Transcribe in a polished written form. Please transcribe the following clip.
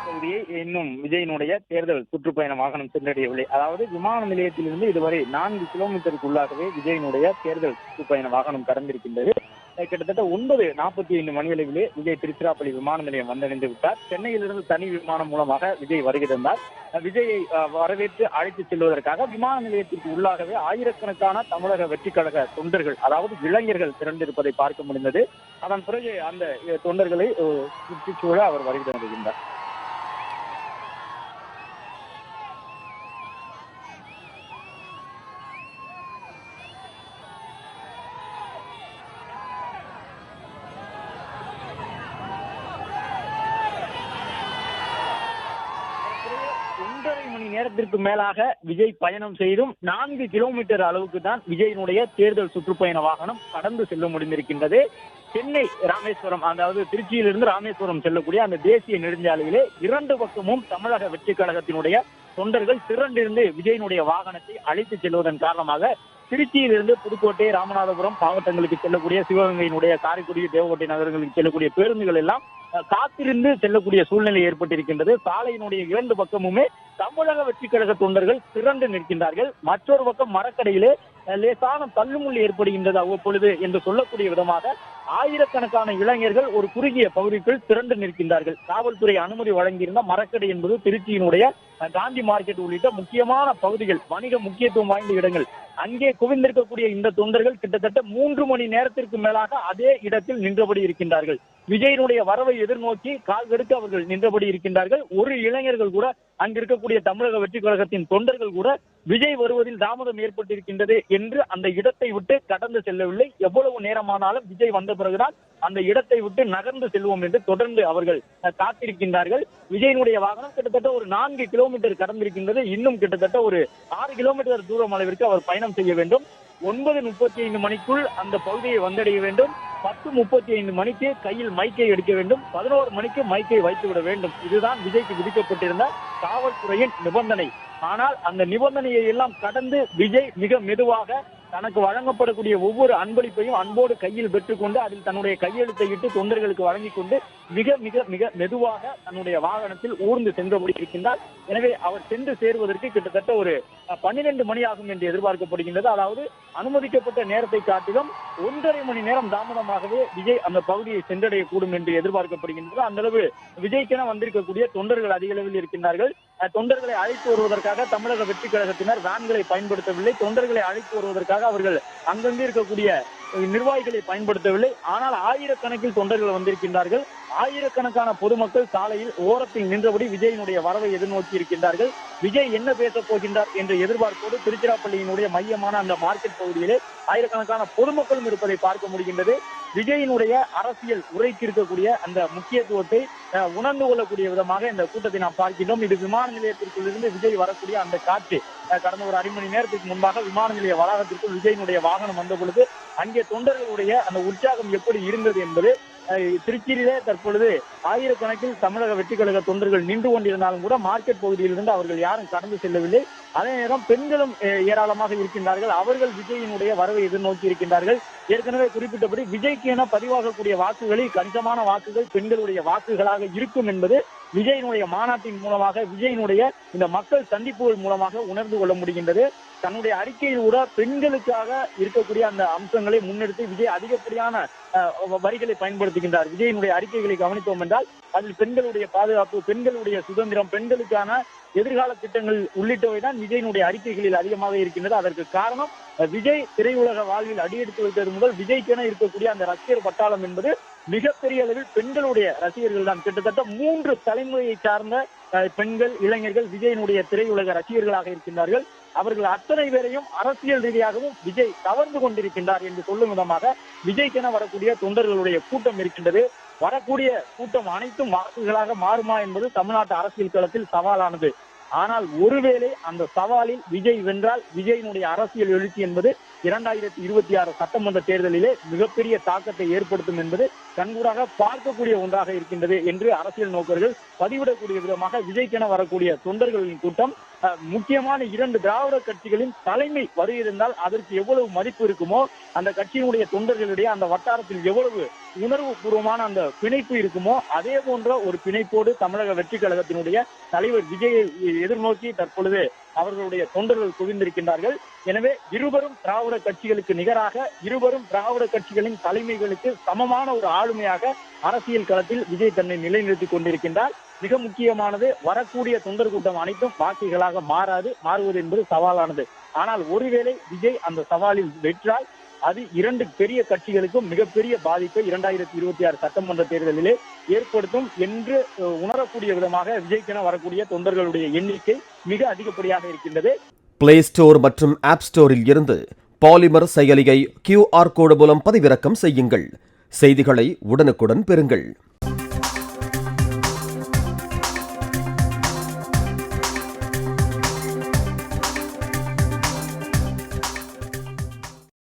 பகுதியை இன்னும் விஜயினுடைய தேர்தல் சுற்றுப்பயண வாகனம் சென்றடையவில்லை. அதாவது விமான நிலையத்திலிருந்து இதுவரை 4 கிலோமீட்டருக்குள்ளாகவே விஜயினுடைய தேர்தல் சுற்றுப்பயண வாகனம் கடந்திருக்கின்றது. கிட்டத்தட்ட 9:45 மணியளவிலே விஜய் திருச்சிராப்பள்ளி விமான நிலையம் வந்தடைந்து விட்டார். சென்னையிலிருந்து தனி விமானம் மூலமாக விஜய் வருகை தந்தார். விஜயை வரவேற்று அழைத்து செல்வதற்காக விமான நிலையத்திற்கு உள்ளாகவே ஆயிரக்கணக்கான தமிழக வெற்றிக் கழக தொண்டர்கள், அதாவது இளைஞர்கள் திரண்டிருப்பதை பார்க்க முடிந்தது. அதன் பிறகு அந்த தொண்டர்களை சுற்றிச்சூழ அவர் வருகை தந்திருக்கின்றார். மணி நேரத்திற்கு மேலாக விஜய் பயணம் செய்தும் 4 கிலோமீட்டர் அளவுக்கு தான் விஜயினுடைய தேர்தல் சுற்றுப்பயண வாகனம் கடந்து செல்ல முடிந்திருக்கின்றது. சென்னை ராமேஸ்வரம், அதாவது திருச்சியிலிருந்து ராமேஸ்வரம் செல்லக்கூடிய அந்த தேசிய நெடுஞ்சாலையிலே 2 பக்கமும் தமிழக வெற்றி கழகத்தினுடைய தொண்டர்கள் திரண்டிருந்து விஜயினுடைய வாகனத்தை அழைத்து செல்வதன் காரணமாக திருச்சியிலிருந்து புதுக்கோட்டை, ராமநாதபுரம் மாவட்டங்களுக்கு செல்லக்கூடிய, சிவகங்கையினுடைய காரைக்குடி, தேவகோட்டை நகரங்களுக்கு செல்லக்கூடிய பேருந்துகள் எல்லாம் காத்திருந்து செல்லக்கூடிய சூழ்நிலை ஏற்பட்டிருக்கின்றது. சாலையினுடைய 2 பக்கமுமே தமிழக வெற்றி கழக தொண்டர்கள் திரண்டு நிற்கின்றார்கள். மற்றொரு பக்கம் மரக்கடையிலே லேசான தள்ளுமுள்ளு ஏற்படுகின்றது அவ்வப்பொழுது என்று சொல்லக்கூடிய விதமாக ஆயிரக்கணக்கான இளைஞர்கள் ஒரு குறுகிய பகுதிக்குள் திரண்டு நிற்கின்றார்கள். காவல்துறை அனுமதி வழங்கியிருந்த மரக்கடை என்பது திருச்சியினுடைய காந்தி மார்க்கெட் உள்ளிட்ட முக்கியமான பகுதிகள், வணிக முக்கியத்துவம் வாய்ந்த இடங்கள். அங்கே குவிந்திருக்கக்கூடிய இந்த தொண்டர்கள் கிட்டத்தட்ட 3 மணி நேரத்திற்கு மேலாக அதே இடத்தில் நின்றபடி இருக்கின்றார்கள். விஜயனுடைய வரவை எதிர்நோக்கி கால் கெடுக்க அவர்கள் நின்றபடி இருக்கின்றார்கள். ஒரு இளைஞர்கள் கூட, அங்கிருக்கக்கூடிய தமிழக வெற்றி கழகத்தின் தொண்டர்கள் கூட விஜய் வருவதில் தாமதம் ஏற்பட்டிருக்கின்றது என்று அந்த இடத்தை விட்டு கடந்து செல்லவில்லை. எவ்வளவு நேரமானாலும் விஜய் வந்த பிறகுதான் அந்த இடத்தை விட்டு நகர்ந்து செல்வோம் என்று தொடர்ந்து அவர்கள் காத்திருக்கின்றார்கள். விஜயனுடைய வாகனம் கிட்டத்தட்ட ஒரு 4 கிலோமீட்டர் கடந்திருக்கின்றது. இன்னும் கிட்டத்தட்ட ஒரு 6 கிலோமீட்டர் தூரம் அளவிற்கு அவர் பயணம் செய்ய வேண்டும். 9:35 மணிக்குள் அந்த பகுதியை வந்தடைய வேண்டும். 10:35 மணிக்கு கையில் மைக்கை எடுக்க வேண்டும். 11 மணிக்கு மைக்கை வைத்து விட வேண்டும். இதுதான் விஜய்க்கு விதிக்கப்பட்டிருந்த காவல்துறையின் நிபந்தனை. ஆனால் அந்த நிபந்தனையை எல்லாம் கடந்து விஜய் மிக மெதுவாக தனக்கு வழங்கப்படக்கூடிய ஒவ்வொரு அன்பளிப்பையும் அன்போடு கையில் பெற்றுக்கொண்டு அதில் தன்னுடைய கையெழுத்தை இட்டு தொண்டர்களுக்கு வழங்கிக் கொண்டு மிக மிக மிக மெதுவாக தன்னுடைய வாகனத்தில் ஊர்ந்து சென்றபடி இருக்கின்றார். எனவே அவர் சென்று சேருவதற்கு கிட்டத்தட்ட ஒரு 12 மணி ஆகும் என்று எதிர்பார்க்கப்படுகின்றது. அதாவது அனுமதிக்கப்பட்ட நேரத்தை காட்டிலும் 1.5 மணி நேரம் தாமதமாகவே விஜய் அந்த பகுதியை சென்றடையக்கூடும் என்று எதிர்பார்க்கப்படுகின்றது. அந்த அளவு விஜய்க்கென வந்திருக்கக்கூடிய தொண்டர்கள் அதிக அளவில் இருக்கின்றார்கள். தொண்டர்களை அழைத்து வருவதற்காக தமிழக வெற்றி கழகத்தினர் வேன்களை பயன்படுத்தவில்லை. தொண்டர்களை அழைத்து வருவதற்காக அவர்கள் அங்கங்கே இருக்கக்கூடிய நிர்வாகிகளை பயன்படுத்தவில்லை. ஆனால் ஆயிரக்கணக்கில் தொண்டர்கள் வந்திருக்கின்றார்கள். ஆயிரக்கணக்கான பொதுமக்கள் சாலையில் ஓரத்தில் நின்றபடி விஜயினுடைய வரவை எதிர்நோக்கி இருக்கின்றார்கள். விஜய் என்ன பேசப் போகின்றார் என்ற எதிர்பார்ப்போடு திருச்சிராப்பள்ளியினுடைய மையமான அந்த மார்க்கெட் பகுதியிலே ஆயிரக்கணக்கான பொதுமக்களும் இருப்பதை பார்க்க முடிகின்றது. விஜயினுடைய அரசியல் உரைக்கு இருக்கக்கூடிய அந்த முக்கியத்துவத்தை உணர்ந்து கொள்ளக்கூடிய விதமாக இந்த கூட்டத்தை நாம் பார்க்கின்றோம். இது விமான நிலையத்திற்குள் இருந்து விஜய் வரக்கூடிய அந்த காட்சி. கடந்த ஒரு 1/2 மணி நேரத்துக்கு முன்பாக விமான நிலைய வளாகத்திற்குள் விஜயினுடைய வாகனம் வந்த பொழுது அங்கே தொண்டர்களுடைய அந்த உற்சாகம் எப்படி இருந்தது என்பது திருச்சியிலே தற்பொழுது ஆயிரக்கணக்கில் தமிழக வெற்றி கழக தொண்டர்கள் நின்று கொண்டிருந்தாலும் கூட மார்க்கெட் பகுதியிலிருந்து அவர்கள் யாரும் கடந்து செல்லவில்லை. அதே நேரம் பெண்களும் ஏராளமாக இருக்கின்றார்கள். அவர்கள் விஜயினுடைய வரவை எதிர்நோக்கி இருக்கின்றார்கள். ஏற்கனவே குறிப்பிட்டபடி விஜய்க்கு என பதிவாகக்கூடிய வாக்குகளில் கணிசமான வாக்குகள் பெண்களுடைய வாக்குகளாக இருக்கும் என்பது விஜயினுடைய மாநாட்டின் மூலமாக, விஜயினுடைய இந்த மக்கள் சந்திப்புகள் மூலமாக உணர்ந்து கொள்ள முடிகின்றது. தன்னுடைய அறிக்கையில் கூட பெண்களுக்காக இருக்கக்கூடிய அந்த அம்சங்களை முன்னெடுத்து விஜய் அதிகப்படியான வரிகளை பயன்படுத்துகின்றார். விஜயினுடைய அறிக்கைகளை கவனித்தோம் என்றால் அதில் பெண்களுடைய பாதுகாப்பு, பெண்களுடைய சுதந்திரம், பெண்களுக்கான எதிர்கால திட்டங்கள் உள்ளிட்டவை தான் விஜயினுடைய அறிக்கைகளில் அதிகமாக இருக்கின்றது. அதற்கு காரணம் விஜய் திரையுலக வாழ்வில் அடியெடுத்து வைத்தது முதல் விஜய்க்கென இருக்கக்கூடிய அந்த ரசிகர் பட்டாளம் என்பது மிகப்பெரிய அளவில் பெண்களுடைய ரசிகர்கள் தான். கிட்டத்தட்ட 3 தலைமுறையை சார்ந்த பெண்கள், இளைஞர்கள் விஜயினுடைய திரையுலக ரசிகர்களாக இருக்கின்றார்கள். அவர்கள் அத்தனை பேரையும் அரசியல் ரீதியாகவும் விஜய் கவர்ந்து கொண்டிருக்கின்றார் என்று சொல்லும் விதமாக விஜய்க்கென வரக்கூடிய தொண்டர்களுடைய கூட்டம் இருக்கின்றது. வரக்கூடிய கூட்டம் அனைத்தும் வாக்குகளாக மாறுமா என்பது தமிழ்நாட்டு அரசியல் களத்தில் சவாலானது. ஆனால் ஒருவேளை அந்த சவாலில் விஜய் வென்றால் விஜயினுடைய அரசியல் எழுச்சி என்பது 2026 சட்டமன்ற தேர்தலிலே மிகப்பெரிய தாக்கத்தை ஏற்படுத்தும் என்பது கண்கூடாக பார்க்கக்கூடிய ஒன்றாக இருக்கின்றது என்று அரசியல் நோக்கர்கள் பதிவிடக்கூடிய விதமாக விஜய்க்கென வரக்கூடிய தொண்டர்களின் கூட்டம் முக்கியமான 2 திராவிட கட்சிகளின் தலைமை வருகிறால் அதற்கு எவ்வளவு மதிப்பு இருக்குமோ, அந்த கட்சியினுடைய தொண்டர்களுடைய அந்த வட்டாரத்தில் எவ்வளவு உணர்வு பூர்வமான அந்த பிணைப்பு இருக்குமோ, அதே போன்ற ஒரு பிணைப்போடு தமிழக வெற்றி கழகத்தினுடைய தலைவர் விஜயை எதிர்நோக்கி தற்பொழுது அவர்களுடைய தொண்டர்கள் குவிந்திருக்கின்றார்கள். எனவே இருவரும் திராவிட கட்சிகளுக்கு நிகராக, இருவரும் திராவிட கட்சிகளின் தலைமைகளுக்கு சமமான ஒரு ஆளுமையாக அரசியல் களத்தில் விஜய் தன்னை நிலைநிறுத்திக் கொண்டிருக்கின்றார். மிக முக்கியமானது, வரக்கூடிய தொண்டர் கூட்டம் அனைத்தும் வாக்குகளாக மாறுவது என்பது சவாலானது. ஆனால் ஒருவேளை விஜய் அந்த சவாலில் வென்றால் அது 2 பெரிய கட்சிகளுக்கும் மிகப்பெரிய பாதிப்பை 2026 சட்டமன்ற தேர்தலிலே ஏற்படுத்தும் என்று உணரக்கூடிய விதமாக விஜய்க்கென வரக்கூடிய தொண்டர்களுடைய எண்ணிக்கை மிக அதிகப்படியாக இருக்கின்றது. பிளே ஸ்டோர் மற்றும் ஆப் ஸ்டோரில் இருந்து பாலிமர் செயலியை QR கோடு மூலம் பதிவிறக்கம் செய்யுங்கள். செய்திகளை உடனுக்குடன் பெறுங்கள்.